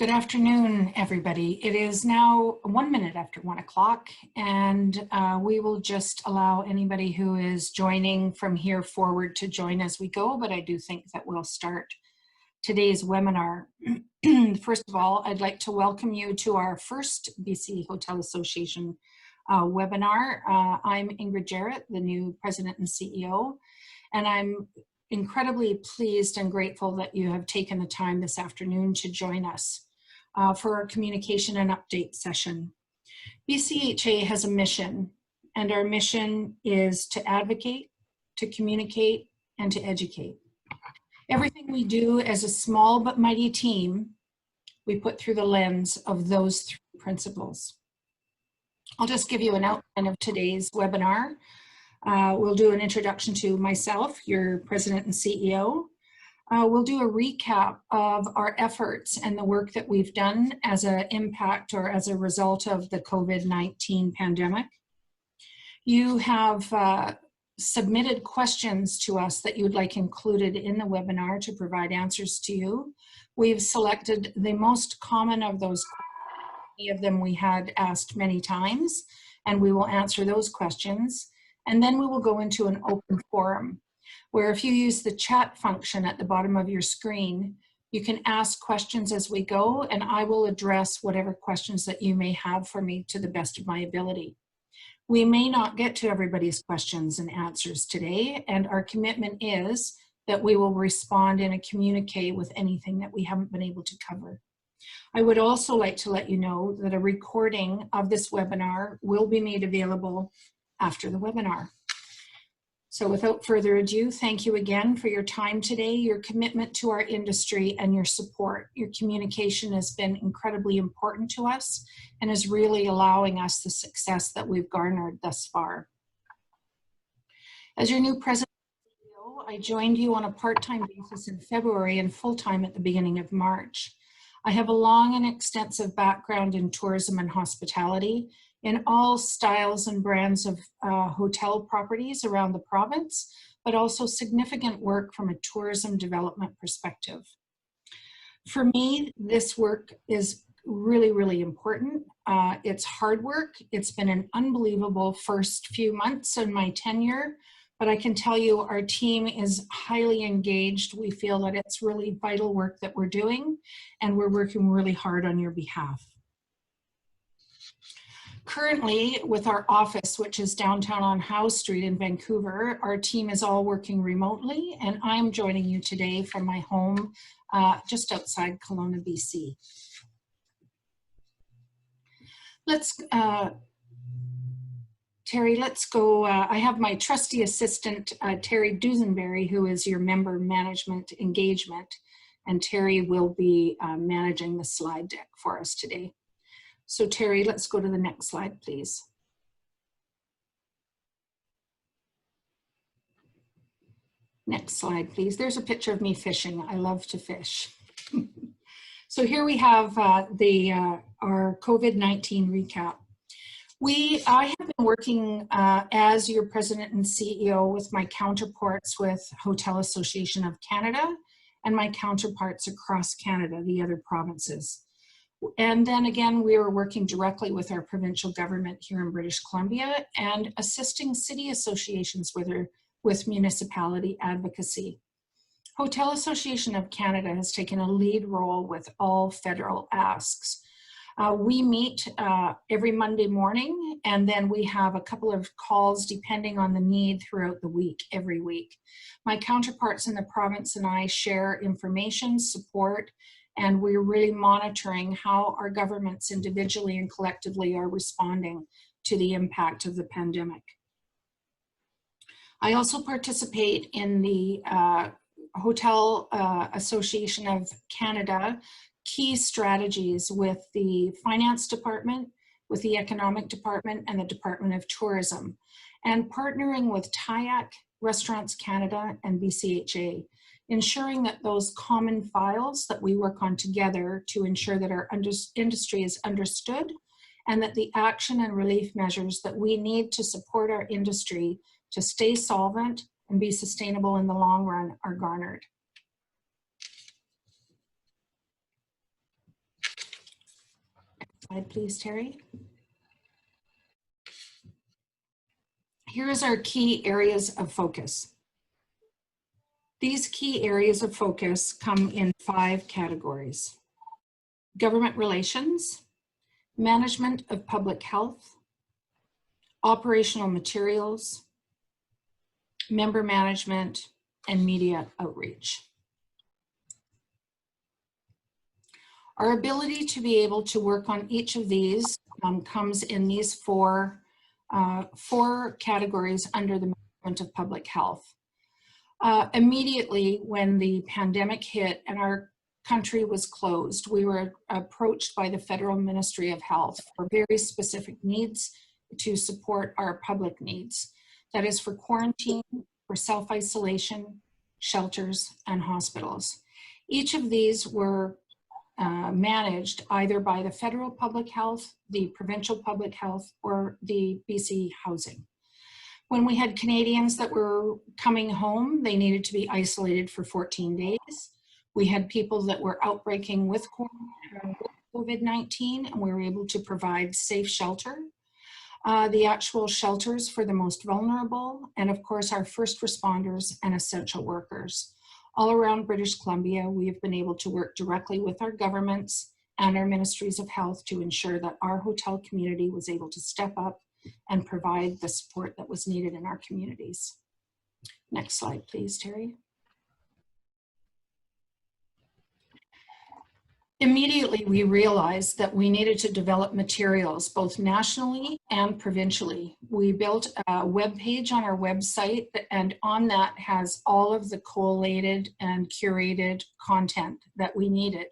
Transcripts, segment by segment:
Good afternoon, everybody. It is now 1 minute after 1 o'clock, and we will just allow anybody who is joining from here forward to join as we go, but I do think that we'll start today's webinar. First of all, I'd like to welcome you to our first BC Hotel Association webinar. I'm Ingrid Jarrett, the new President and CEO, and I'm incredibly pleased and grateful that you have taken the time this afternoon to join us for our communication and update session. BCHA has a mission, and our mission is to advocate, to communicate, and to educate. Everything we do as a small but mighty team, we put through the lens of those three principles. I'll just give you an outline of today's webinar. We'll do an introduction to myself, your President and CEO. We'll do a recap of our efforts and the work that we've done as an impact or as a result of the COVID-19 pandemic. You have submitted questions to us that you would like included in the webinar to provide answers to you. We've selected the most common of those. Many of them we had asked many times, and we will answer those questions. And then we will go into an open forum, where if you use the chat function at the bottom of your screen, you can ask questions as we go, and I will address whatever questions that you may have for me to the best of my ability. We may not get to everybody's questions and answers today, and our commitment is that we will respond in a communique with anything that we haven't been able to cover. I would also like to let you know that a recording of this webinar will be made available after the webinar. So without further ado, thank you again for your time today, your commitment to our industry, and your support. Your communication has been incredibly important to us and is really allowing us the success that we've garnered thus far. As your new President and CEO, I joined you on a part-time basis in February and full-time at the beginning of March. I have a long and extensive background in tourism and hospitality, in all styles and brands of hotel properties around the province, but also significant work from a tourism development perspective. For me, this work is really, really important. It's hard work. It's been an unbelievable first few months in my tenure, but I can tell you our team is highly engaged. We feel that it's really vital work that we're doing, and we're working really hard on your behalf. Currently, with our office, which is downtown on Howe Street in Vancouver, our team is all working remotely, and I'm joining you today from my home just outside Kelowna, BC. Terry, let's go. I have my trusty assistant, Terry Dusenberry, who is your member management engagement, and Terry will be managing the slide deck for us today. So Terry, let's go to the next slide, please. Next slide, please. There's a picture of me fishing. I love to fish. So here we have our COVID-19 recap. I have been working as your President and CEO with my counterparts with Hotel Association of Canada and my counterparts across Canada, the other provinces. And then again, we are working directly with our provincial government here in British Columbia and assisting city associations with municipality advocacy. Hotel Association of Canada has taken a lead role with all federal asks. We meet every Monday morning, and then we have a couple of calls depending on the need throughout the week, every week. My counterparts in the province and I share information, support, and we're really monitoring how our governments individually and collectively are responding to the impact of the pandemic. I also participate in the Hotel Association of Canada key strategies with the Finance Department, with the Economic Department, and the Department of Tourism, and partnering with TIAC, Restaurants Canada, and BCHA, ensuring that those common files that we work on together to ensure that our industry is understood and that the action and relief measures that we need to support our industry to stay solvent and be sustainable in the long run are garnered. slide, please, Terry. Here's our key areas of focus. These key areas of focus come in 5 categories: government relations, management of public health, operational materials, member management, and media outreach. Our ability to be able to work on each of these comes in these four categories under the management of public health. Immediately when the pandemic hit and our country was closed, we were approached by the Federal Ministry of Health for very specific needs to support our public needs. That is for quarantine, for self-isolation, shelters, and hospitals. Each of these were managed either by the federal public health, the provincial public health, or the BC housing. When we had Canadians that were coming home, they needed to be isolated for 14 days. We had people that were outbreaking with COVID-19, and we were able to provide safe shelter. The actual shelters for the most vulnerable, and of course our first responders and essential workers. All around British Columbia, we have been able to work directly with our governments and our ministries of health to ensure that our hotel community was able to step up and provide the support that was needed in our communities. Next slide, please, Terry. Immediately, we realized that we needed to develop materials both nationally and provincially. We built a web page on our website, and on that has all of the collated and curated content that we needed.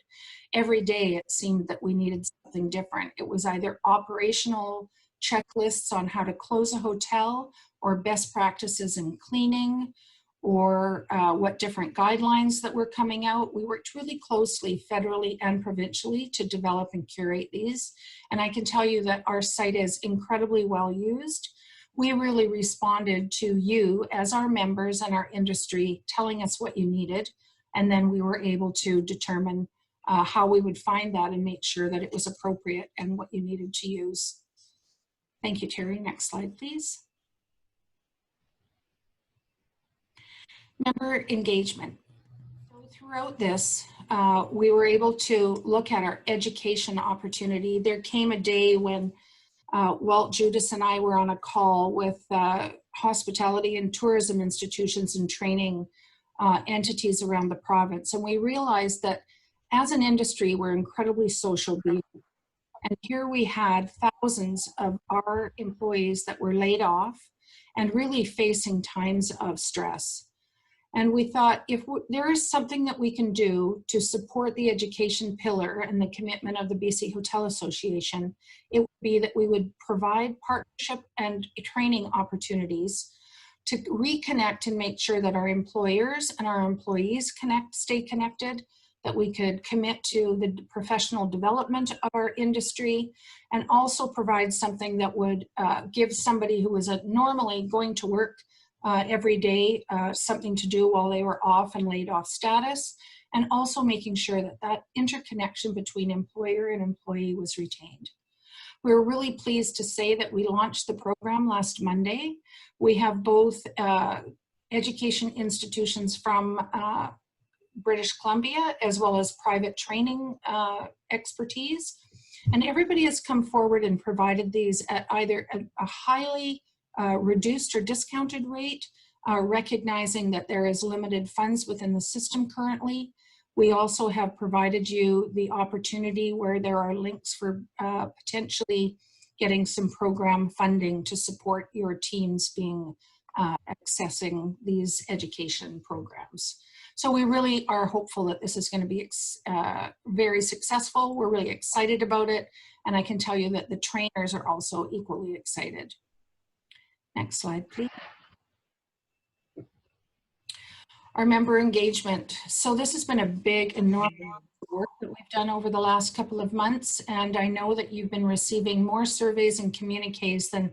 Every day, it seemed that we needed something different. It was either operational checklists on how to close a hotel, or best practices in cleaning, or what different guidelines that were coming out. We worked really closely federally and provincially to develop and curate these. And I can tell you that our site is incredibly well used. We really responded to you as our members and our industry telling us what you needed. And then we were able to determine how we would find that and make sure that it was appropriate and what you needed to use. Thank you, Terry. Next slide, please. Member engagement. So throughout this, we were able to look at our education opportunity. There came a day when Walt Judas and I were on a call with hospitality and tourism institutions and training entities around the province. And we realized that as an industry, we're incredibly social beings. And here we had thousands of our employees that were laid off and really facing times of stress. And we thought, if there is something that we can do to support the education pillar and the commitment of the BC Hotel Association, it would be that we would provide partnership and training opportunities to reconnect and make sure that our employers and our employees stay connected, that we could commit to the professional development of our industry, and also provide something that would give somebody who was normally going to work every day something to do while they were off and laid off status, and also making sure that that interconnection between employer and employee was retained. We were really pleased to say that we launched the program last Monday. We have both education institutions from British Columbia as well as private training expertise, and everybody has come forward and provided these at either a highly reduced or discounted rate, recognizing that there is limited funds within the system currently. We also have provided you the opportunity where there are links for potentially getting some program funding to support your teams being accessing these education programs. So we really are hopeful that this is going to be very successful. We're really excited about it. And I can tell you that the trainers are also equally excited. Next slide, please. Our member engagement. So this has been a big, enormous work that we've done over the last couple of months. And I know that you've been receiving more surveys and communiques than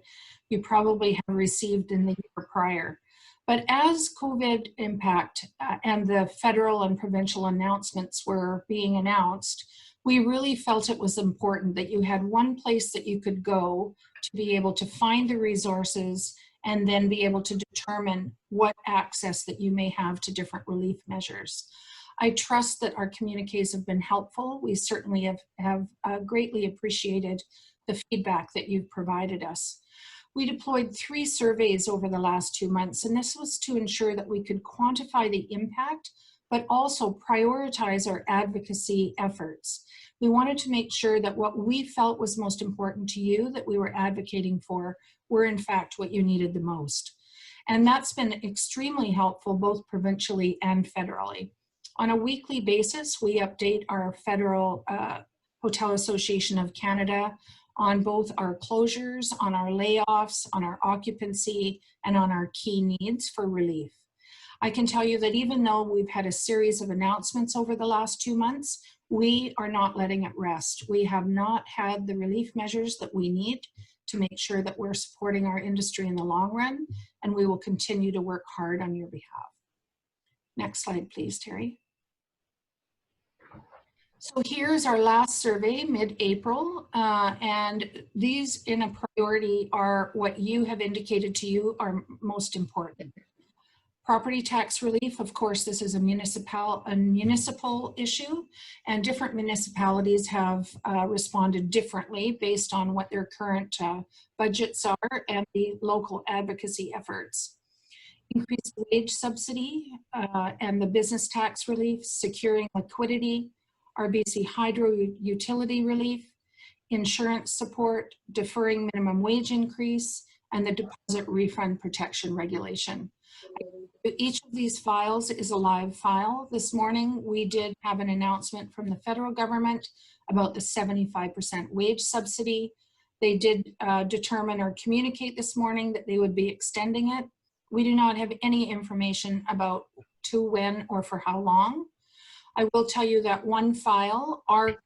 you probably have received in the year prior. But as COVID impact and the federal and provincial announcements were being announced, We really felt it was important that you had one place that you could go to be able to find the resources and then be able to determine what access that you may have to different relief measures. I trust that our communiques have been helpful. We certainly have greatly appreciated the feedback that you've provided us. We deployed 3 surveys over the last 2 months, and this was to ensure that we could quantify the impact, but also prioritize our advocacy efforts. We wanted to make sure that what we felt was most important to you, that we were advocating for, were in fact what you needed the most. And that's been extremely helpful, both provincially and federally. On a weekly basis, we update our Federal Hotel Association of Canada on both our closures, on our layoffs, on our occupancy, and on our key needs for relief. I can tell you that even though we've had a series of announcements over the last 2 months, we are not letting it rest. We have not had the relief measures that we need to make sure that we're supporting our industry in the long run, and we will continue to work hard on your behalf. Next slide, please, Terry. So here's our last survey, mid-April, and these in a priority are what you have indicated to you are most important. Property tax relief, of course, this is a municipal issue, and different municipalities have responded differently based on what their current budgets are and the local advocacy efforts. Increased wage subsidy and the business tax relief, securing liquidity, RBC hydro utility relief, insurance support, deferring minimum wage increase, and the deposit refund protection regulation. Each of these files is a live file. This morning, we did have an announcement from the federal government about the 75% wage subsidy. They did determine or communicate this morning that they would be extending it. We do not have any information about to when or for how long. I will tell you that one file, our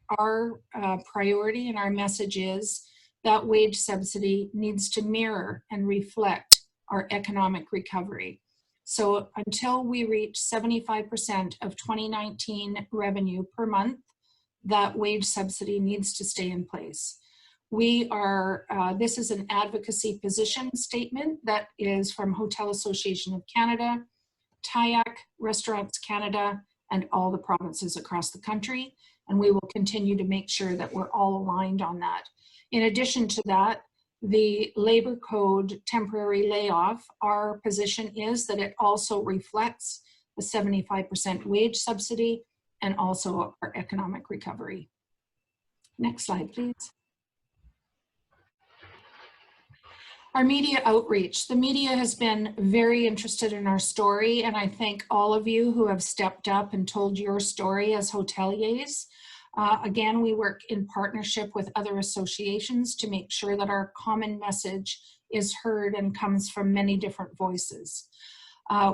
priority and our message is that wage subsidy needs to mirror and reflect our economic recovery. So until we reach 75% of 2019 revenue per month, that wage subsidy needs to stay in place. We are, this is an advocacy position statement that is from Hotel Association of Canada, TIAC, Restaurants Canada, and all the provinces across the country. And we will continue to make sure that we're all aligned on that. In addition to that, the labor code temporary layoff, our position is that it also reflects the 75% wage subsidy and also our economic recovery. Next slide, please. Our media outreach. The media has been very interested in our story, and I thank all of you who have stepped up and told your story as hoteliers. Again, we work in partnership with other associations to make sure that our common message is heard and comes from many different voices.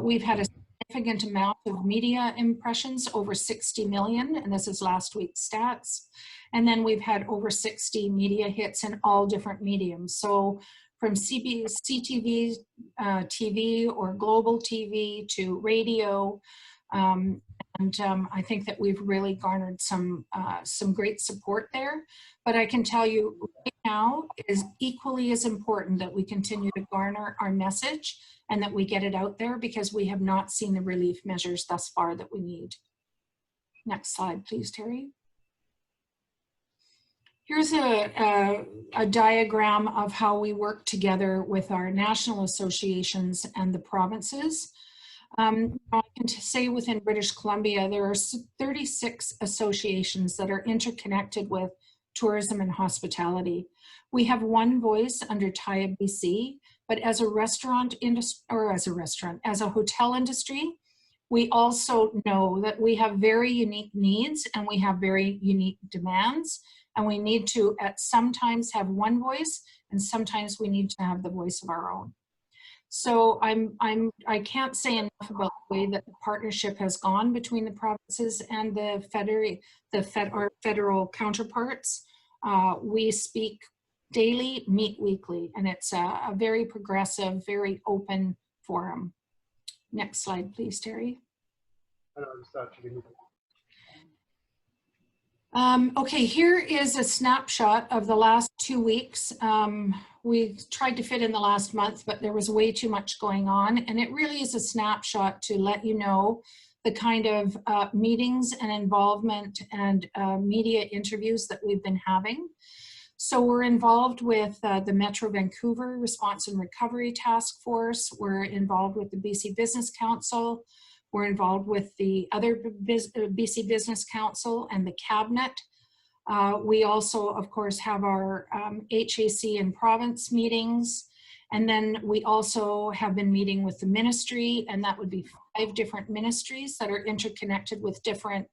We've had a significant amount of media impressions, over 60 million, and this is last week's stats. And then we've had over 60 media hits in all different mediums. So from CTV, TV or global TV to radio, I think that we've really garnered some great support there. But I can tell you right now it is equally as important that we continue to garner our message and that we get it out there, because we have not seen the relief measures thus far that we need. Next slide, please, Terry. Here's a diagram of how we work together with our national associations and the provinces. I can say within British Columbia, there are 36 associations that are interconnected with tourism and hospitality. We have one voice under TIA BC, but as a restaurant industry, or as a hotel industry, we also know that we have very unique needs and we have very unique demands, and we need to sometimes have one voice, and sometimes we need to have the voice of our own. So I can't say enough about the way that the partnership has gone between the provinces and our federal counterparts. We speak daily, meet weekly, and it's a very progressive, very open forum. Next slide, please, Terry. Okay, here is a snapshot of the last 2 weeks. We tried to fit in the last month, but there was way too much going on. And it really is a snapshot to let you know the kind of meetings and involvement and media interviews that we've been having. So we're involved with the Metro Vancouver Response and Recovery Task Force. We're involved with the BC Business Council. We're involved with the other BC Business Council and the Cabinet. We also, of course, have our HAC and province meetings. And then we also have been meeting with the ministry, and that would be 5 different ministries that are interconnected with different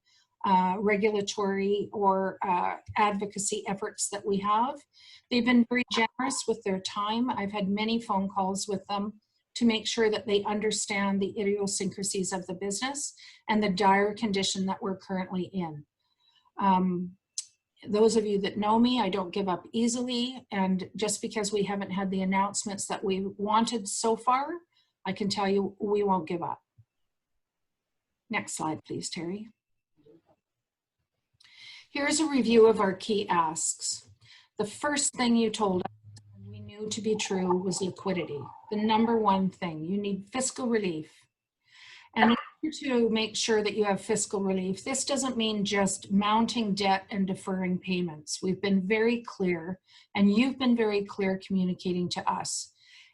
regulatory or advocacy efforts that we have. They've been very generous with their time. I've had many phone calls with them to make sure that they understand the idiosyncrasies of the business and the dire condition that we're currently in. Those of you that know me, I don't give up easily, and just because we haven't had the announcements that we wanted so far, I can tell you we won't give up. Next slide, please, Terry. Here's a review of our key asks. The first thing you told us, and we knew to be true, was liquidity. The number one thing, you need fiscal relief. And in order to make sure that you have fiscal relief, this doesn't mean just mounting debt and deferring payments. We've been very clear, and you've been very clear communicating to us.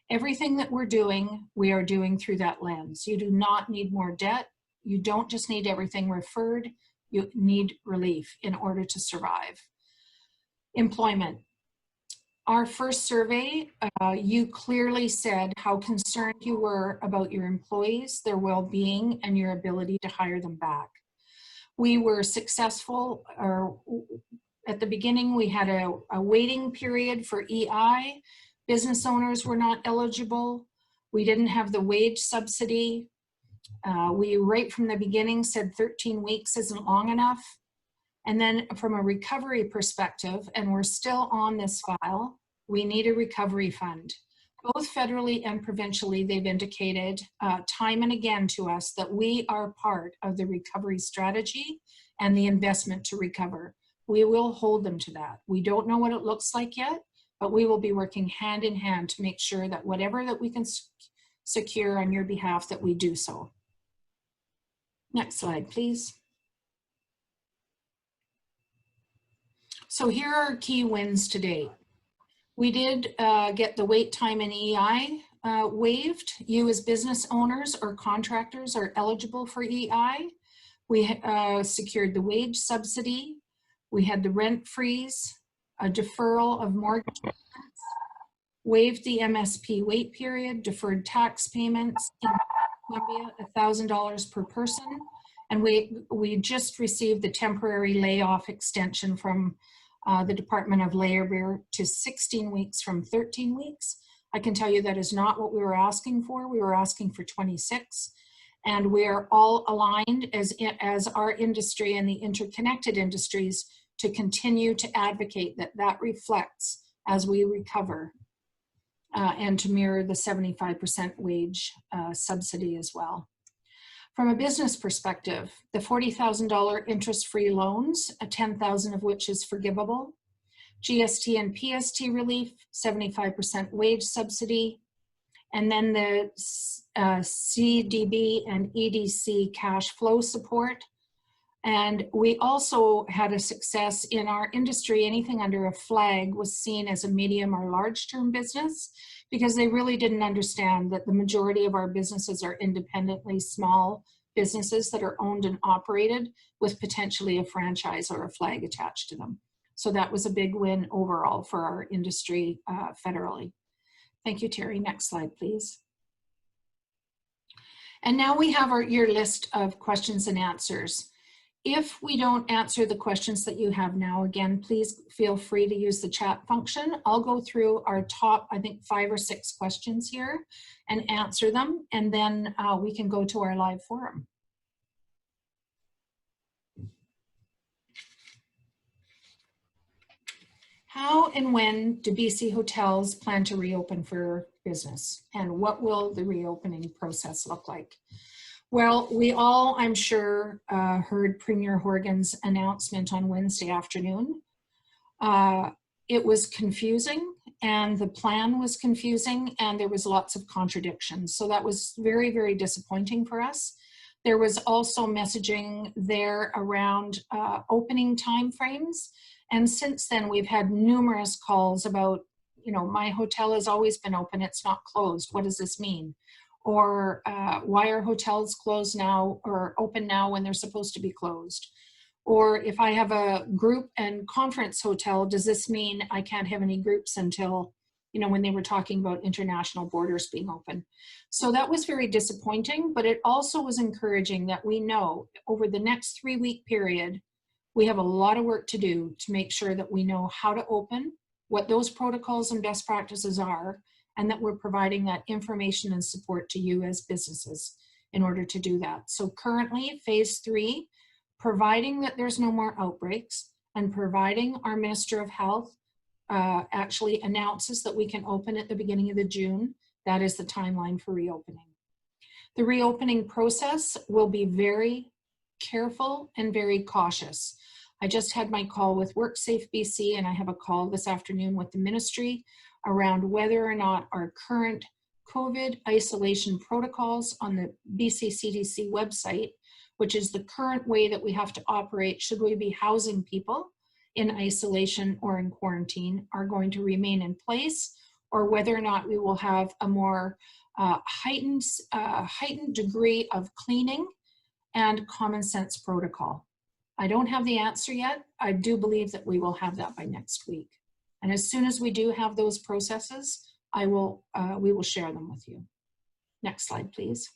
Everything that we're doing, we are doing through that lens. You do not need more debt. You don't just need everything referred. You need relief in order to survive. Employment. Our first survey, you clearly said how concerned you were about your employees, their well-being, and your ability to hire them back. We were successful, at the beginning we had a waiting period for EI. Business owners were not eligible. We didn't have the wage subsidy. We right from the beginning said 13 weeks isn't long enough. And then from a recovery perspective, and we're still on this file, we need a recovery fund. Both federally and provincially, they've indicated time and again to us that we are part of the recovery strategy and the investment to recover. We will hold them to that. We don't know what it looks like yet, but we will be working hand in hand to make sure that whatever that we can secure on your behalf, that we do so. Next slide, please. So here are key wins to date. We did get the wait time in EI waived. You as business owners or contractors are eligible for EI. We secured the wage subsidy. We had the rent freeze, a deferral of mortgage payments, waived the MSP wait period, deferred tax payments in Columbia, $1,000 per person. And we just received the temporary layoff extension from the Department of Labor to 16 weeks from 13 weeks. I can tell you that is not what we were asking for. We were asking for 26. And we are all aligned as our industry and the interconnected industries to continue to advocate that that reflects as we recover and to mirror the 75% wage subsidy as well. From a business perspective, the $40,000 interest-free loans, $10,000 of which is forgivable, GST and PST relief, 75% wage subsidy, and then the CDB and EDC cash flow support. And we also had a success in our industry. Anything under a flag was seen as a medium or large term business because they really didn't understand that the majority of our businesses are independently small businesses that are owned and operated with potentially a franchise or a flag attached to them. So that was a big win overall for our industry federally. Thank you, Terry. Next slide, please. And now we have your list of questions and answers. If we don't answer the questions that you have now, again, please feel free to use the chat function. I'll go through our top, I think, 5 or 6 questions here and answer them, and then we can go to our live forum. How and when do BC hotels plan to reopen for business? And what will the reopening process look like? Well, we all, I'm sure, heard Premier Horgan's announcement on Wednesday afternoon. It was confusing, and the plan was confusing, and there was lots of contradictions. So that was very, very disappointing for us. There was also messaging there around opening timeframes. And since then, we've had numerous calls about, you know, my hotel has always been open, it's not closed. What does this mean? Or why are hotels closed now or open now when they're supposed to be closed? Or if I have a group and conference hotel, does this mean I can't have any groups until, you know, when they were talking about international borders being open? So that was very disappointing, but it also was encouraging that we know over the next 3-week period, we have a lot of work to do to make sure that we know how to open, what those protocols and best practices are, and that we're providing that information and support to you as businesses in order to do that. So currently, phase 3, providing that there's no more outbreaks and providing our Minister of Health actually announces that we can open at the beginning of the June, that is the timeline for reopening. The reopening process will be very careful and very cautious. I just had my call with WorkSafe BC, and I have a call this afternoon with the ministry around whether or not our current COVID isolation protocols on the BC CDC website, which is the current way that we have to operate should we be housing people in isolation or in quarantine, are going to remain in place, or whether or not we will have a more heightened degree of cleaning and common sense protocol. I don't have the answer yet. I do believe that we will have that by next week. And as soon as we do have those processes, we will share them with you. Next slide, please.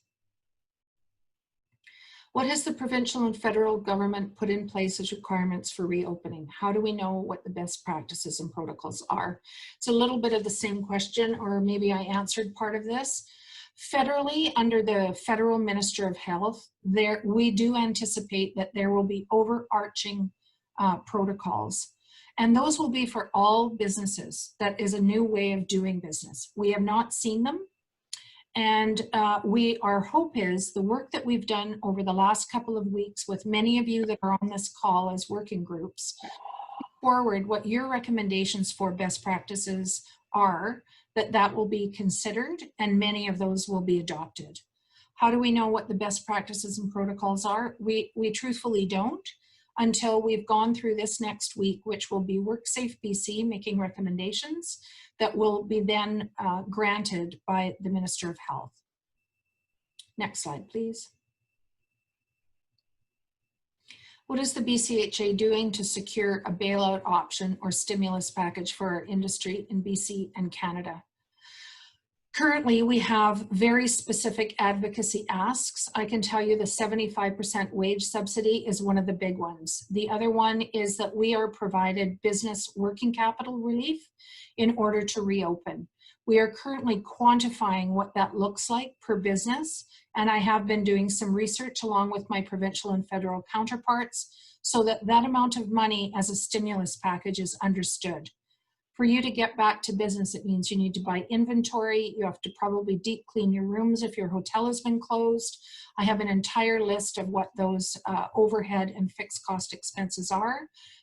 What has the provincial and federal government put in place as requirements for reopening? How do we know what the best practices and protocols are? It's a little bit of the same question, or maybe I answered part of this. Federally, under the Federal Minister of Health, we do anticipate that there will be overarching protocols. And those will be for all businesses. That is a new way of doing business. We have not seen them. And our hope is the work that we've done over the last couple of weeks with many of you that are on this call as working groups, forward what your recommendations for best practices are, that will be considered and many of those will be adopted. How do we know what the best practices and protocols are? We truthfully don't until we've gone through this next week, which will be WorkSafe BC making recommendations that will be then granted by the Minister of Health. Next slide, please. What is the BCHA doing to secure a bailout option or stimulus package for our industry in BC and Canada? Currently, we have very specific advocacy asks. I can tell you the 75% wage subsidy is one of the big ones. The other one is that we are provided business working capital relief in order to reopen. We are currently quantifying what that looks like per business, and I have been doing some research along with my provincial and federal counterparts so that that amount of money as a stimulus package is understood. For you to get back to business, it means you need to buy inventory. You have to probably deep clean your rooms if your hotel has been closed. I have an entire list of what those overhead and fixed cost expenses are.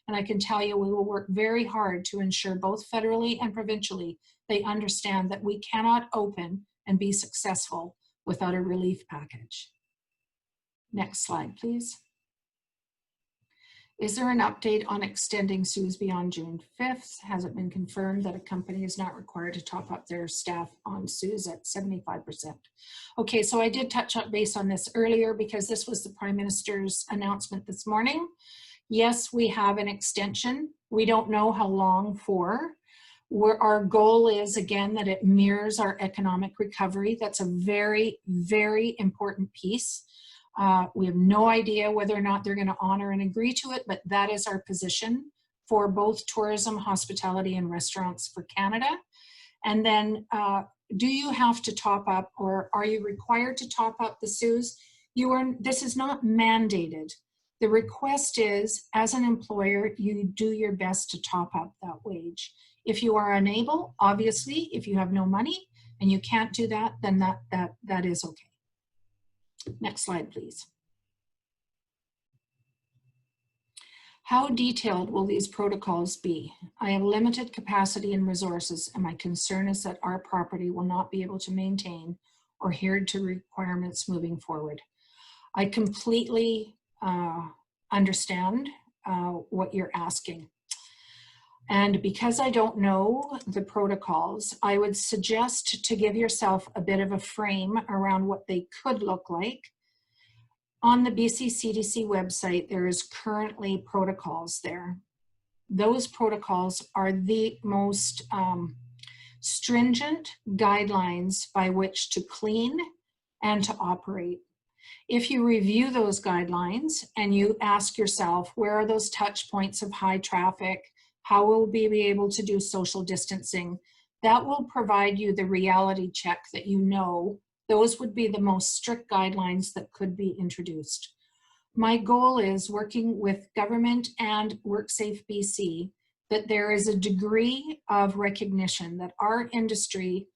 And I can tell you we will work very hard to ensure both federally and provincially they understand that we cannot open and be successful without a relief package. Next slide, please. Is there an update on extending CEWS beyond June 5th? Has it been confirmed that a company is not required to top up their staff on CEWS at 75%? Okay, so I did touch up base on this earlier because this was the Prime Minister's announcement this morning. Yes, we have an extension. We don't know how long for. Our goal is, again, that it mirrors our economic recovery. That's a very, very important piece. We have no idea whether or not they're going to honor and agree to it, but that is our position for both tourism, hospitality, and restaurants for Canada. And then, do you have to top up, or are you required to top up the CEWS? This is not mandated. The request is, as an employer, you do your best to top up that wage. If you are unable, obviously, if you have no money and you can't do that, then that is okay. Next slide, please. How detailed will these protocols be? I have limited capacity and resources, and my concern is that our property will not be able to maintain or adhere to requirements moving forward. I completely understand what you're asking. And because I don't know the protocols, I would suggest to give yourself a bit of a frame around what they could look like. On the BC CDC website, there is currently protocols there. Those protocols are the most stringent guidelines by which to clean and to operate. If you review those guidelines and you ask yourself, where are those touch points of high traffic? How will we be able to do social distancing? That will provide you the reality check that you know. Those would be the most strict guidelines that could be introduced. My goal is, working with government and WorkSafe BC, that there is a degree of recognition that our industry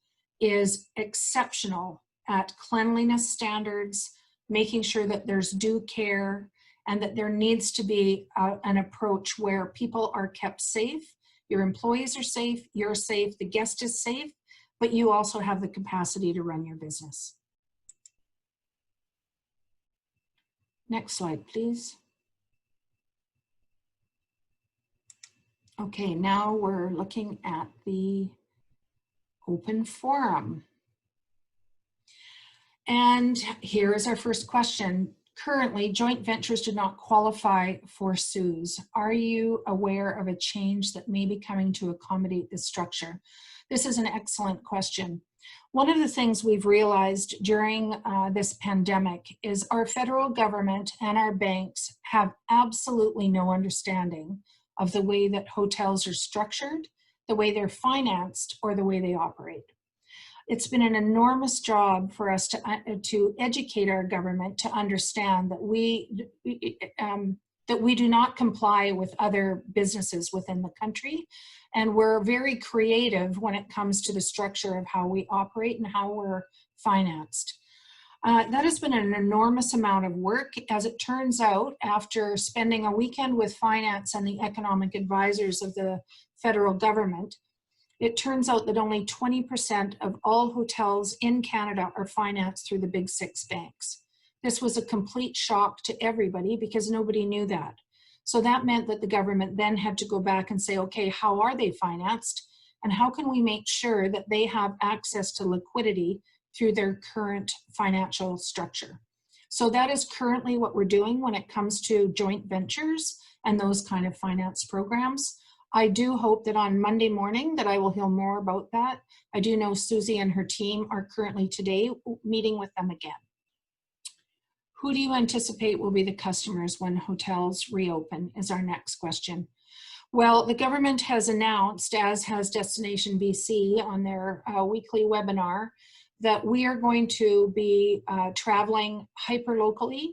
is exceptional at cleanliness standards, making sure that there's due care, and that there needs to be an approach where people are kept safe, your employees are safe, you're safe, the guest is safe, but you also have the capacity to run your business. Next slide, please. Okay, now we're looking at the open forum. And here is our first question. Currently, joint ventures do not qualify for CEWS. Are you aware of a change that may be coming to accommodate this structure? This is an excellent question. One of the things we've realized during this pandemic is our federal government and our banks have absolutely no understanding of the way that hotels are structured, the way they're financed, or the way they operate. It's been an enormous job for us to educate our government to understand that we do not comply with other businesses within the country. And we're very creative when it comes to the structure of how we operate and how we're financed. That has been an enormous amount of work. As it turns out, after spending a weekend with finance and the economic advisors of the federal government, it turns out that only 20% of all hotels in Canada are financed through the big 6 banks. This was a complete shock to everybody because nobody knew that. So that meant that the government then had to go back and say, okay, how are they financed? And how can we make sure that they have access to liquidity through their current financial structure? So that is currently what we're doing when it comes to joint ventures and those kind of finance programs. I do hope that on Monday morning that I will hear more about that. I do know Susie and her team are currently today meeting with them again. Who do you anticipate will be the customers when hotels reopen is our next question. Well, the government has announced, as has Destination BC on their weekly webinar, that we are going to be traveling hyperlocally,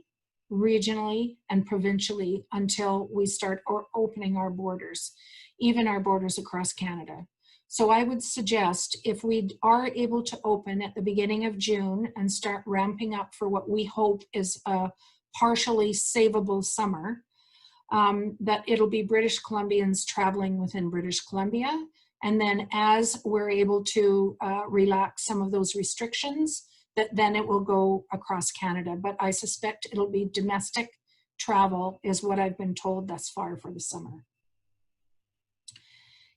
regionally, and provincially until we start opening our borders, even our borders across Canada. So I would suggest, if we are able to open at the beginning of June and start ramping up for what we hope is a partially savable summer, that it'll be British Columbians traveling within British Columbia. And then as we're able to relax some of those restrictions, that then it will go across Canada. But I suspect it'll be domestic travel is what I've been told thus far for the summer.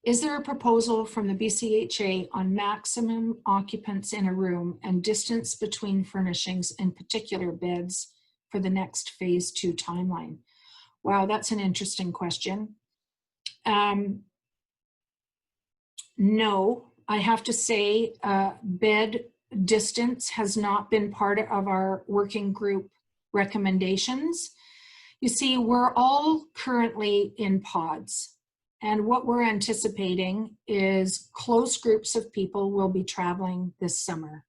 Is there a proposal from the BCHA on maximum occupants in a room and distance between furnishings, in particular beds, for the next phase 2 timeline? Wow, that's an interesting question. No, I have to say bed distance has not been part of our working group recommendations. You see, we're all currently in pods. And what we're anticipating is close groups of people will be traveling this summer.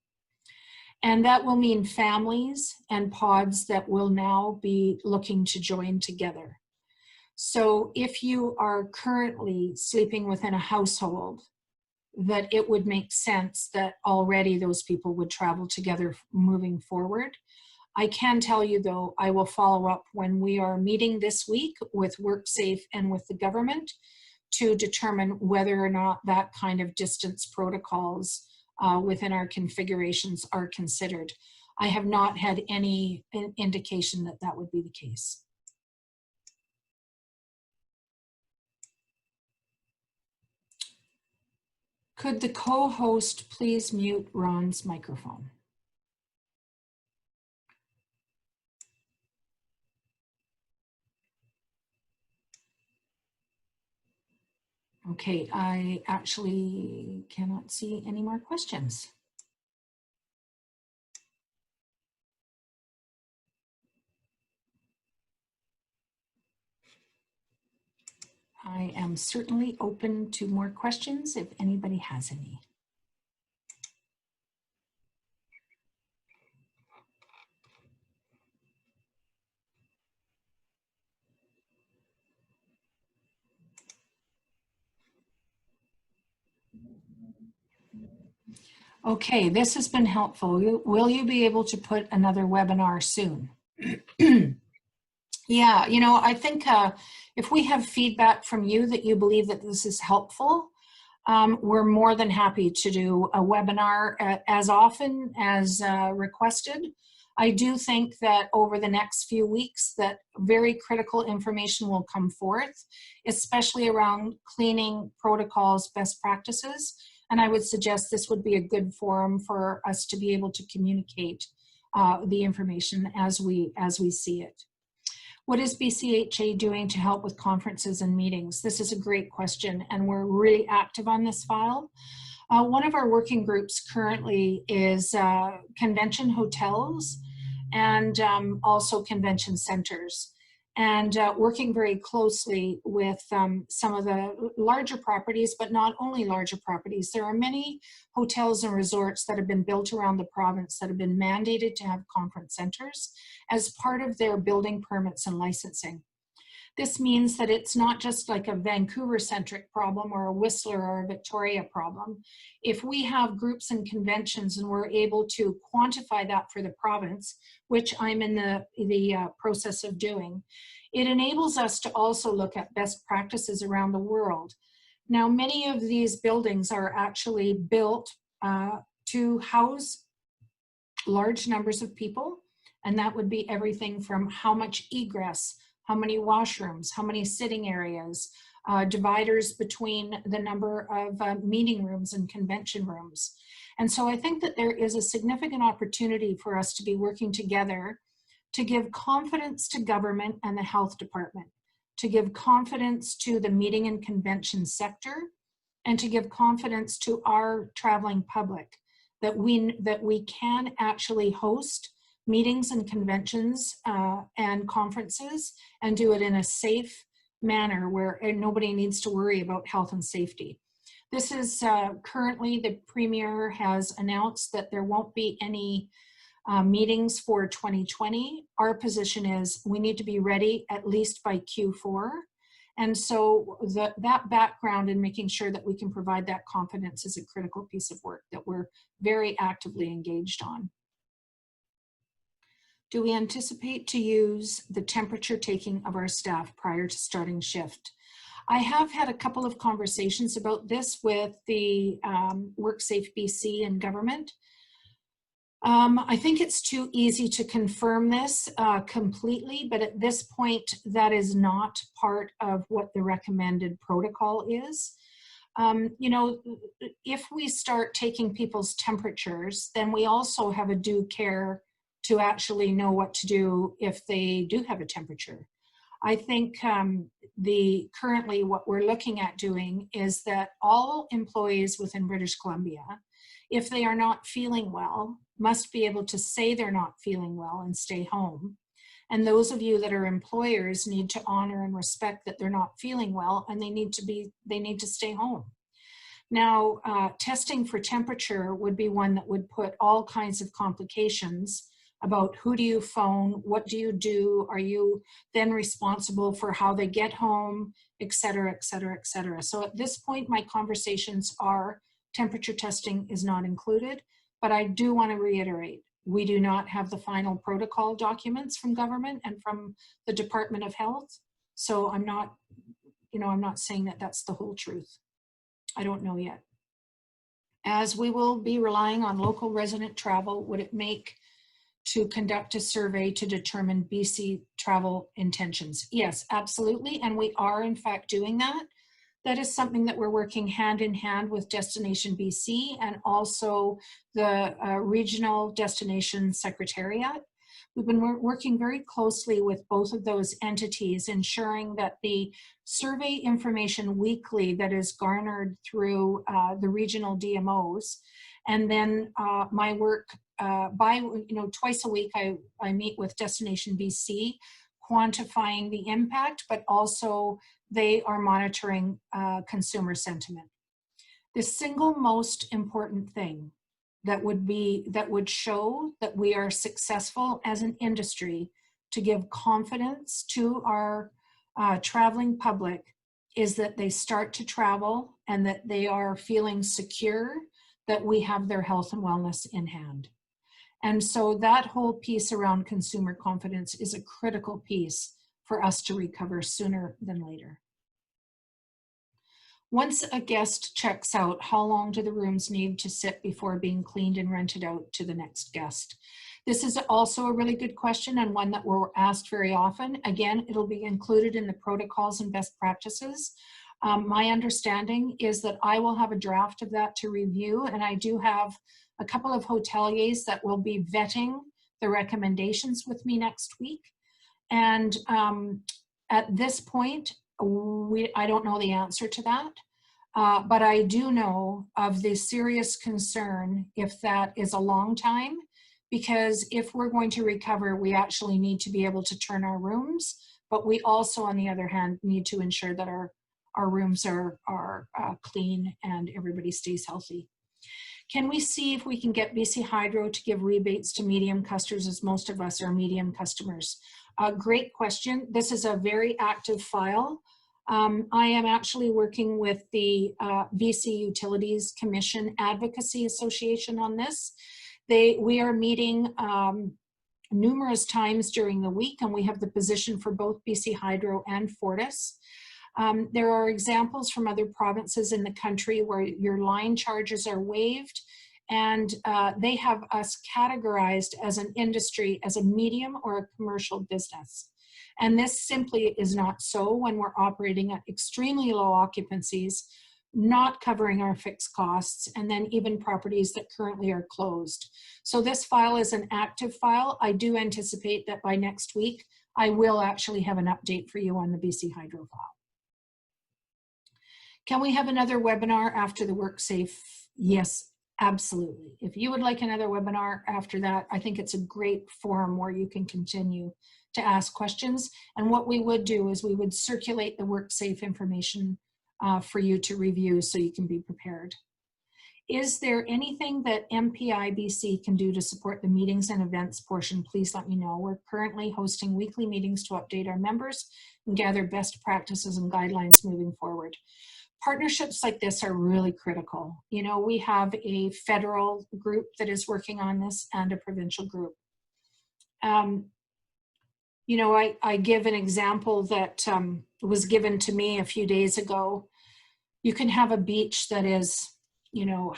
And that will mean families and pods that will now be looking to join together. So if you are currently sleeping within a household, that it would make sense that already those people would travel together moving forward. I can tell you though, I will follow up when we are meeting this week with WorkSafe and with the government to determine whether or not that kind of distance protocols within our configurations are considered. I have not had any indication that that would be the case. Could the co-host please mute Ron's microphone? Okay, I actually cannot see any more questions. I am certainly open to more questions if anybody has any. Okay, this has been helpful. Will you be able to put another webinar soon? Yeah, you know, I think if we have feedback from you that you believe that this is helpful, we're more than happy to do a webinar as often as requested. I do think that over the next few weeks that very critical information will come forth, especially around cleaning protocols, best practices. And I would suggest this would be a good forum for us to be able to communicate the information as we see it. What is BCHA doing to help with conferences and meetings? This is a great question, and we're really active on this file. One of our working groups currently is convention hotels and also convention centers, and working very closely with some of the larger properties, but not only larger properties. There are many hotels and resorts that have been built around the province that have been mandated to have conference centers as part of their building permits and licensing. This means that it's not just like a Vancouver-centric problem or a Whistler or a Victoria problem. If we have groups and conventions and we're able to quantify that for the province, which I'm in the process of doing, it enables us to also look at best practices around the world. Now, many of these buildings are actually built to house large numbers of people, and that would be everything from how much egress, how many washrooms, how many sitting areas, dividers between the number of meeting rooms and convention rooms. And so I think that there is a significant opportunity for us to be working together to give confidence to government and the health department, to give confidence to the meeting and convention sector, and to give confidence to our traveling public that we can actually host meetings and conventions and conferences and do it in a safe manner where nobody needs to worry about health and safety. This is currently, the Premier has announced that there won't be any meetings for 2020. Our position is we need to be ready at least by Q4. And so that background in making sure that we can provide that confidence is a critical piece of work that we're very actively engaged on. Do we anticipate to use the temperature taking of our staff prior to starting shift? I have had a couple of conversations about this with the WorkSafe BC and government. I think it's too easy to confirm this completely, but at this point, that is not part of what the recommended protocol is. You know, if we start taking people's temperatures, then we also have a due care to actually know what to do if they do have a temperature. I think currently what we're looking at doing is that all employees within British Columbia, if they are not feeling well, must be able to say they're not feeling well and stay home. And those of you that are employers need to honor and respect that they're not feeling well and they need to stay home. Now, testing for temperature would be one that would put all kinds of complications about who do you phone, what do you do, are you then responsible for how they get home, et cetera, et cetera, et cetera. So at this point, my conversations are temperature testing is not included, but I do want to reiterate We do not have the final protocol documents from government and from the Department of Health. So I'm not, I'm not saying that that's the whole truth. I don't know yet. As we will be relying on local resident travel, would it make to conduct a survey to determine BC travel intentions? Yes, absolutely. And we are in fact doing that. That is something that we're working hand in hand with Destination BC and also the Regional Destination Secretariat. We've been working very closely with both of those entities, ensuring that the survey information weekly that is garnered through the regional DMOs, and then my work twice a week I meet with Destination BC, quantifying the impact, but also they are monitoring consumer sentiment. The single most important thing that would show that we are successful as an industry to give confidence to our traveling public is that they start to travel and that they are feeling secure that we have their health and wellness in hand. And so that whole piece around consumer confidence is a critical piece for us to recover sooner than later. Once a guest checks out, how long do the rooms need to sit before being cleaned and rented out to the next guest? This is also a really good question and one that we're asked very often. Again, it'll be included in the protocols and best practices. My understanding is that I will have a draft of that to review, and I do have a couple of hoteliers that will be vetting the recommendations with me next week. And at this point, I don't know the answer to that, but I do know of the serious concern if that is a long time, because if we're going to recover, we actually need to be able to turn our rooms, but we also, on the other hand, need to ensure that our rooms are clean and everybody stays healthy. Can we see if we can get BC Hydro to give rebates to medium customers, as most of us are medium customers? Great question. This is a very active file. I am actually working with the BC Utilities Commission Advocacy Association on this. We are meeting numerous times during the week, and we have the position for both BC Hydro and Fortis. There are examples from other provinces in the country where your line charges are waived, and they have us categorized as an industry, as a medium or a commercial business. And this simply is not so when we're operating at extremely low occupancies, not covering our fixed costs, and then even properties that currently are closed. So this file is an active file. I do anticipate that by next week, I will actually have an update for you on the BC Hydro file. Can we have another webinar after the WorkSafe? Yes, absolutely. If you would like another webinar after that, I think it's a great forum where you can continue to ask questions. And what we would do is we would circulate the WorkSafe information for you to review so you can be prepared. Is there anything that MPI BC can do to support the meetings and events portion? Please let me know. We're currently hosting weekly meetings to update our members and gather best practices and guidelines moving forward. Partnerships like this are really critical. You know, we have a federal group that is working on this and a provincial group. You know, I give an example that was given to me a few days ago. You can have a beach that is, you know,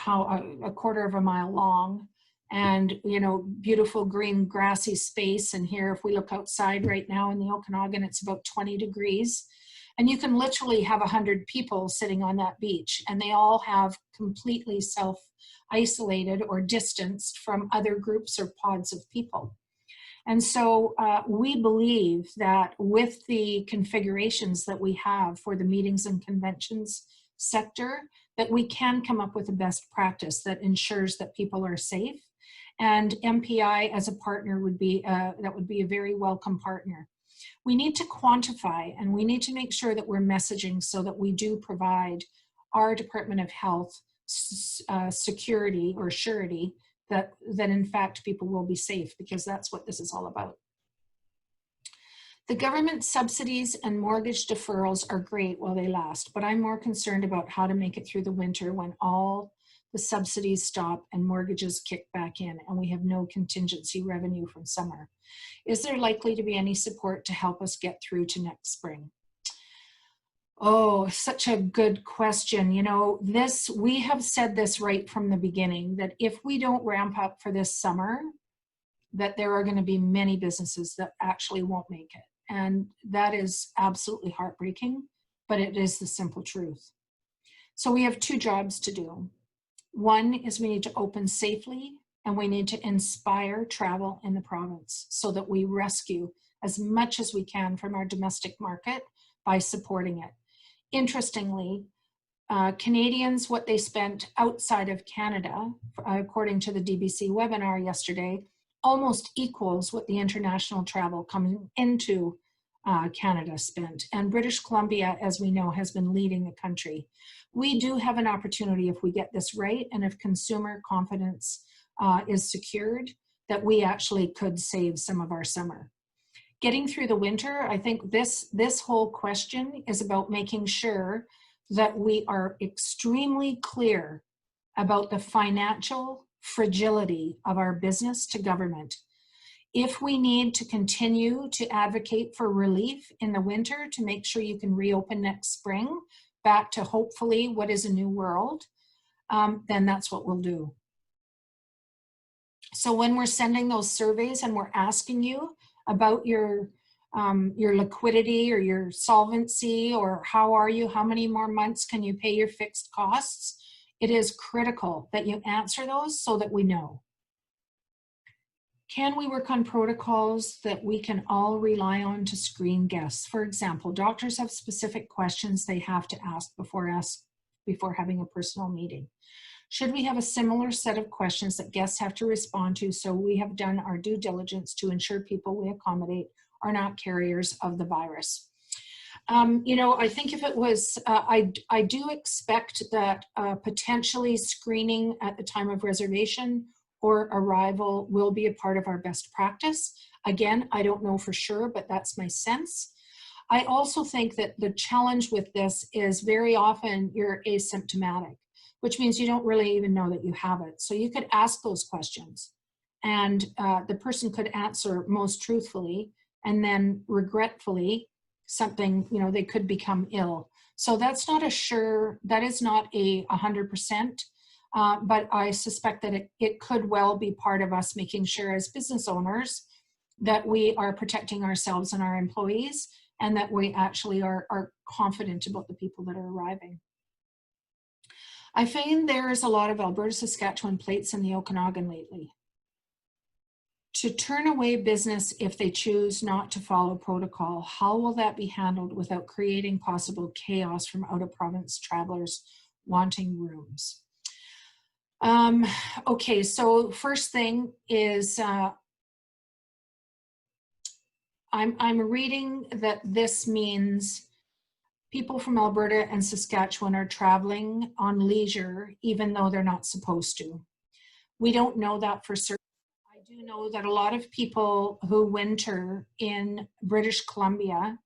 a quarter of a mile long and, you know, beautiful green grassy space. And here, if we look outside right now in the Okanagan, it's about 20 degrees. And you can literally have 100 people sitting on that beach, and they all have completely self-isolated or distanced from other groups or pods of people. And so we believe that with the configurations that we have for the meetings and conventions sector, that we can come up with a best practice that ensures that people are safe. And MPI as a partner would be, that would be a very welcome partner. We need to quantify, and we need to make sure that we're messaging so that we do provide our Department of Health security or surety that in fact people will be safe, because that's what this is all about. The government subsidies and mortgage deferrals are great while they last, but I'm more concerned about how to make it through the winter when all the subsidies stop and mortgages kick back in, and we have no contingency revenue from summer. Is there likely to be any support to help us get through to next spring? Oh, such a good question. You know, we have said this right from the beginning, that if we don't ramp up for this summer, that there are going to be many businesses that actually won't make it. And that is absolutely heartbreaking, but it is the simple truth. So we have two jobs to do. One is we need to open safely, and we need to inspire travel in the province so that we rescue as much as we can from our domestic market by supporting it. Interestingly, Canadians, what they spent outside of Canada, according to the DBC webinar yesterday, almost equals what the international travel coming into Canada spent. And British Columbia, as we know, has been leading the country. We do have an opportunity, if we get this right, and if consumer confidence is secured, that we actually could save some of our summer. Getting through the winter, I think this whole question is about making sure that we are extremely clear about the financial fragility of our business to government. If we need to continue to advocate for relief in the winter to make sure you can reopen next spring, back to hopefully what is a new world, then that's what we'll do. So when we're sending those surveys and we're asking you about your liquidity or your solvency, or how are you, how many more months can you pay your fixed costs, it is critical that you answer those so that we know. Can we work on protocols that we can all rely on to screen guests? For example, doctors have specific questions they have to ask before having a personal meeting. Should we have a similar set of questions that guests have to respond to, so we have done our due diligence to ensure people we accommodate are not carriers of the virus? You know, I think if it was, I do expect that potentially screening at the time of reservation or arrival will be a part of our best practice. Again, I don't know for sure, but that's my sense. I also think that the challenge with this is very often you're asymptomatic, which means you don't really even know that you have it. So you could ask those questions, and the person could answer most truthfully, and then regretfully something, you know, they could become ill. So that's not a sure, that is not a 100%, but I suspect that it could well be part of us making sure as business owners that we are protecting ourselves and our employees, and that we actually are confident about the people that are arriving. I find there's a lot of Alberta, Saskatchewan plates in the Okanagan lately. To turn away business if they choose not to follow protocol, how will that be handled without creating possible chaos from out-of-province travelers wanting rooms? Okay, so first thing is I'm reading that this means people from Alberta and Saskatchewan are traveling on leisure even though they're not supposed to. We don't know that for certain. I do know that a lot of people who winter in British Columbia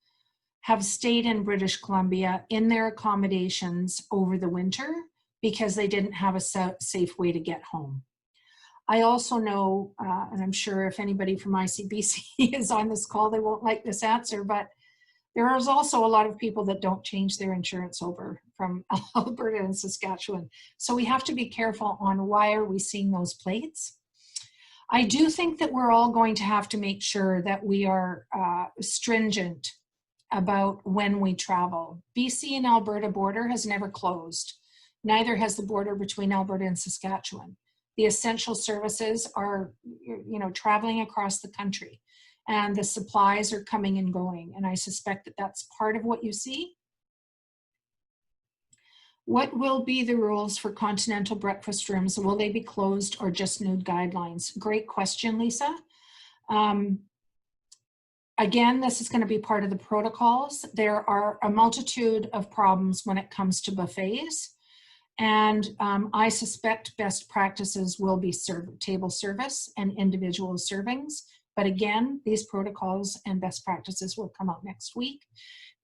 have stayed in British Columbia in their accommodations over the winter because they didn't have a safe way to get home. I also know, and I'm sure if anybody from ICBC is on this call, they won't like this answer, but there is also a lot of people that don't change their insurance over from Alberta and Saskatchewan. So we have to be careful on why are we seeing those plates. I do think that we're all going to have to make sure that we are stringent about when we travel. BC and Alberta border has never closed. Neither has the border between Alberta and Saskatchewan. The essential services are, you know, traveling across the country, and the supplies are coming and going. And I suspect that that's part of what you see. What will be the rules for Continental breakfast rooms? Will they be closed or just new guidelines? Great question, Lisa. Again, this is going to be part of the protocols. There are a multitude of problems when it comes to buffets. And I suspect best practices will be table service and individual servings. But again, these protocols and best practices will come out next week.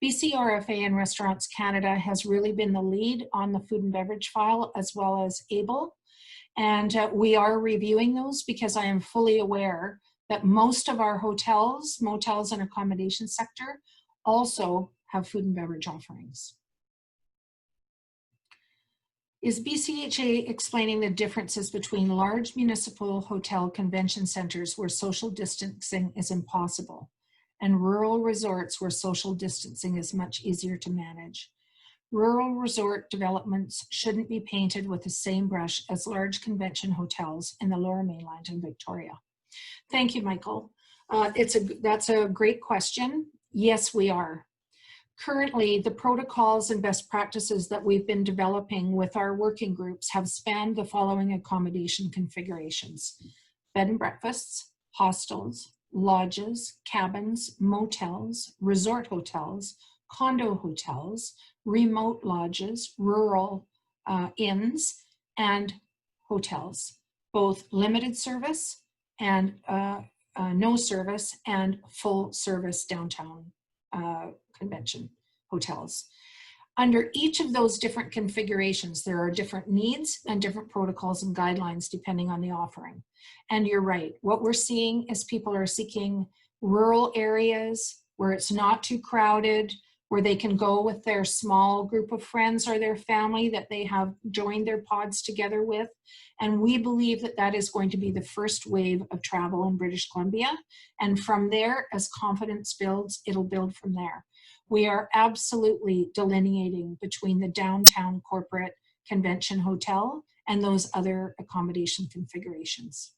BCRFA and Restaurants Canada has really been the lead on the food and beverage file, as well as ABLE. And we are reviewing those because I am fully aware that most of our hotels, motels, and accommodation sector also have food and beverage offerings. Is BCHA explaining the differences between large municipal hotel convention centers where social distancing is impossible and rural resorts where social distancing is much easier to manage? Rural resort developments shouldn't be painted with the same brush as large convention hotels in the Lower Mainland in Victoria. Thank you, Michael. That's a great question. Yes, we are. Currently, the protocols and best practices that we've been developing with our working groups have spanned the following accommodation configurations: bed and breakfasts, hostels, lodges, cabins, motels, resort hotels, condo hotels, remote lodges, rural inns, and hotels, both limited service and no service and full service downtown convention hotels. Under each of those different configurations, there are different needs and different protocols and guidelines depending on the offering. And you're right, what we're seeing is people are seeking rural areas where it's not too crowded, where they can go with their small group of friends or their family that they have joined their pods together with. And we believe that that is going to be the first wave of travel in British Columbia. And from there, as confidence builds, it'll build from there. We are absolutely delineating between the downtown corporate convention hotel and those other accommodation configurations.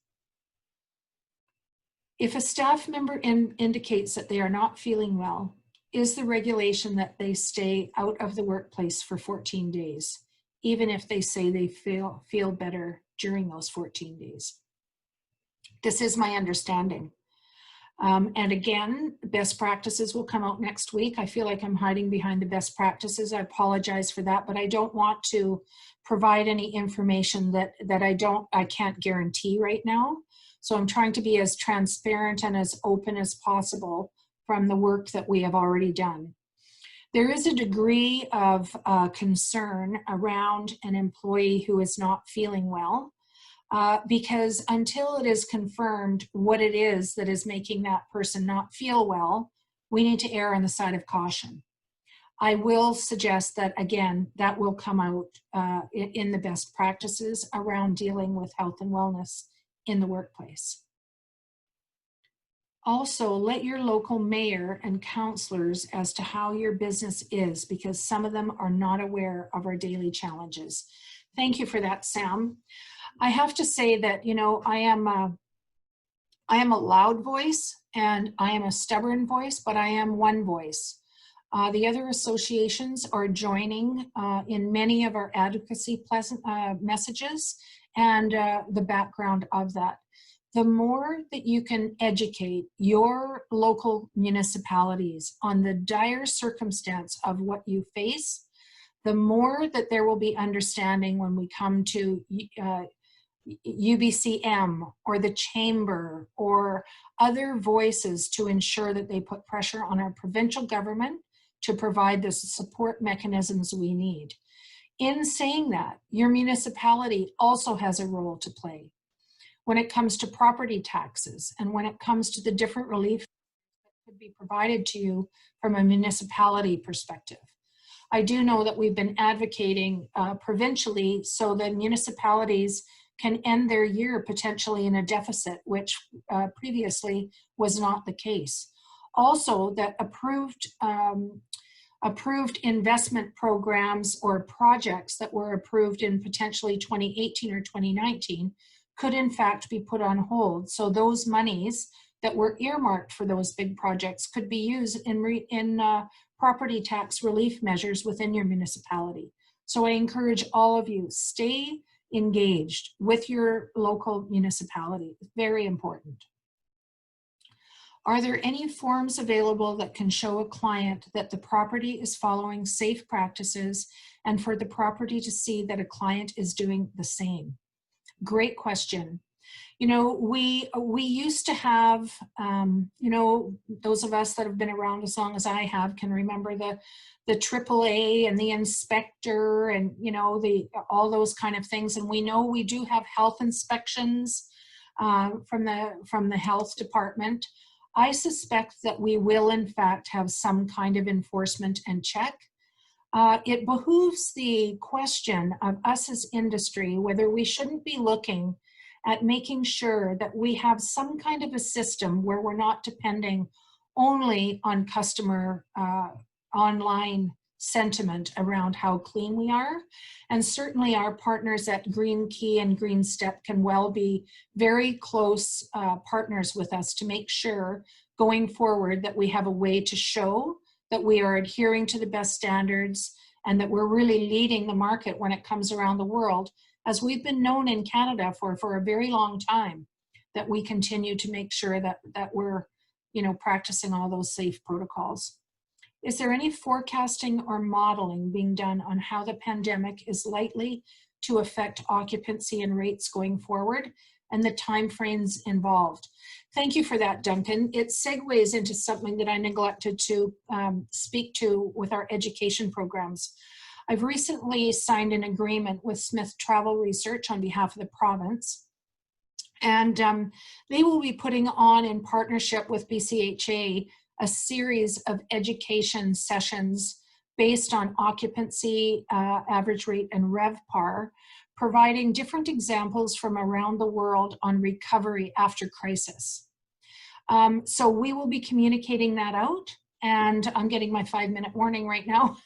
If a staff member indicates that they are not feeling well, is the regulation that they stay out of the workplace for 14 days, even if they say they feel better during those 14 days. This is my understanding. And again, best practices will come out next week. I feel like I'm hiding behind the best practices. I apologize for that, but I don't want to provide any information that I can't guarantee right now. So I'm trying to be as transparent and as open as possible from the work that we have already done. There is a degree of concern around an employee who is not feeling well, because until it is confirmed what it is that is making that person not feel well, we need to err on the side of caution. I will suggest that, again, that will come out in the best practices around dealing with health and wellness in the workplace. Also, let your local mayor and councillors as to how your business is, because some of them are not aware of our daily challenges. Thank you for that, Sam. I have to say that, you know, I am a loud voice and I am a stubborn voice, but I am one voice. The other associations are joining in many of our advocacy messages and the background of that. The more that you can educate your local municipalities on the dire circumstance of what you face, the more that there will be understanding when we come to UBCM or the chamber or other voices to ensure that they put pressure on our provincial government to provide the support mechanisms we need. In saying that, your municipality also has a role to play when it comes to property taxes and when it comes to the different relief that could be provided to you from a municipality perspective. I do know that we've been advocating provincially so that municipalities can end their year potentially in a deficit, which previously was not the case. Also, that approved investment programs or projects that were approved in potentially 2018 or 2019 could in fact be put on hold. So those monies that were earmarked for those big projects could be used in property tax relief measures within your municipality. So I encourage all of you, stay engaged with your local municipality. Very important. Are there any forms available that can show a client that the property is following safe practices and for the property to see that a client is doing the same? Great question. You know, we used to have, you know, those of us that have been around as long as I have can remember the AAA and the inspector and, you know, all those kind of things. And we know we do have health inspections from the health department. I suspect that we will in fact have some kind of enforcement and check. It behooves the question of us as industry whether we shouldn't be looking at making sure that we have some kind of a system where we're not depending only on customer online sentiment around how clean we are. And certainly our partners at Green Key and Green Step can well be very close partners with us to make sure going forward that we have a way to show that we are adhering to the best standards and that we're really leading the market when it comes around the world, as we've been known in Canada for a very long time, that we continue to make sure that we're, you know, practicing all those safe protocols. Is there any forecasting or modeling being done on how the pandemic is likely to affect occupancy and rates going forward and the timeframes involved? Thank you for that, Duncan. It segues into something that I neglected to speak to with our education programs. I've recently signed an agreement with Smith Travel Research on behalf of the province, and they will be putting on, in partnership with BCHA, a series of education sessions based on occupancy, average rate, and RevPAR, providing different examples from around the world on recovery after crisis. So we will be communicating that out, and I'm getting my 5-minute warning right now.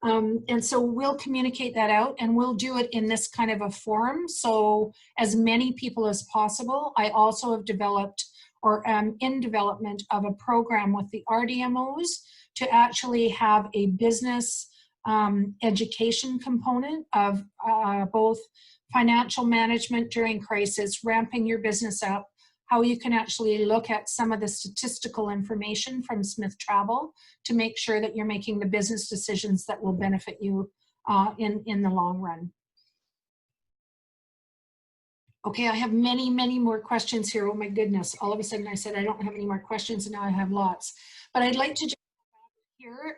And so we'll communicate that out, and we'll do it in this kind of a forum, so as many people as possible. I also have developed, or am in development of, a program with the RDMOs to actually have a business education component of both financial management during crisis, ramping your business up, how you can actually look at some of the statistical information from Smith Travel to make sure that you're making the business decisions that will benefit you in the long run. Okay, I have many, many more questions here. Oh my goodness, all of a sudden I said I don't have any more questions and now I have lots. But I'd like to just here,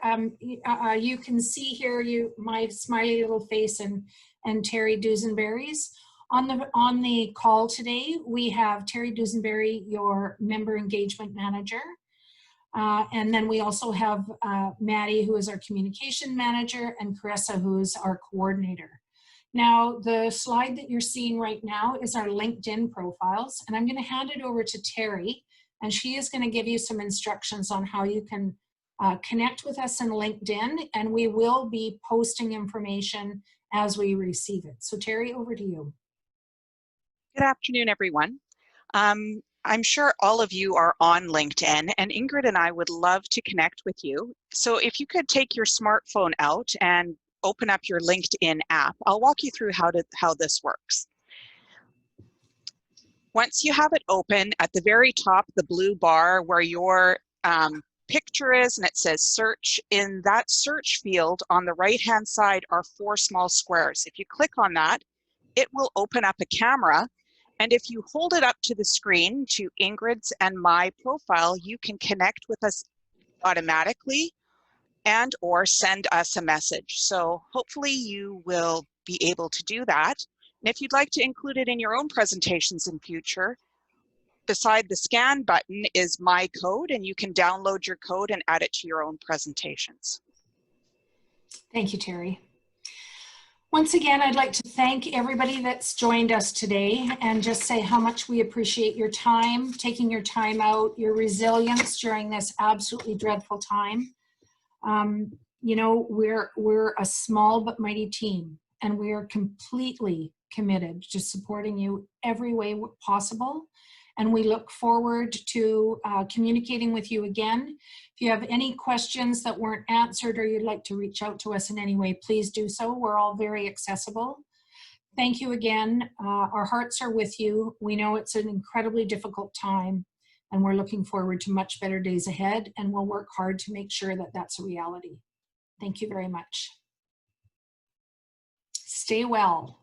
you can see here my smiley little face and Terry Dusenberry's. On the call today, we have Terry Dusenberry, your member engagement manager. And then we also have Maddie, who is our communication manager, and Carissa, who is our coordinator. Now, the slide that you're seeing right now is our LinkedIn profiles, and I'm going to hand it over to Terry, and she is going to give you some instructions on how you can connect with us in LinkedIn, and we will be posting information as we receive it. So Terry, over to you. Good afternoon, everyone. I'm sure all of you are on LinkedIn, and Ingrid and I would love to connect with you. So if you could take your smartphone out and open up your LinkedIn app, I'll walk you through how this works. Once you have it open, at the very top, the blue bar where your picture is and it says search, in that search field on the right-hand side are 4 small squares. If you click on that, it will open up a camera. And if you hold it up to the screen to Ingrid's and my profile, you can connect with us automatically and or send us a message. So hopefully you will be able to do that. And if you'd like to include it in your own presentations in future, beside the scan button is my code, and you can download your code and add it to your own presentations. Thank you, Terry. Once again, I'd like to thank everybody that's joined us today and just say how much we appreciate your time, taking your time out, your resilience during this absolutely dreadful time. You know, we're a small but mighty team, and we are completely committed to supporting you every way possible. And we look forward to communicating with you again. If you have any questions that weren't answered or you'd like to reach out to us in any way, please do so. We're all very accessible. Thank you again. Our hearts are with you. We know it's an incredibly difficult time, and we're looking forward to much better days ahead, and we'll work hard to make sure that that's a reality. Thank you very much. Stay well.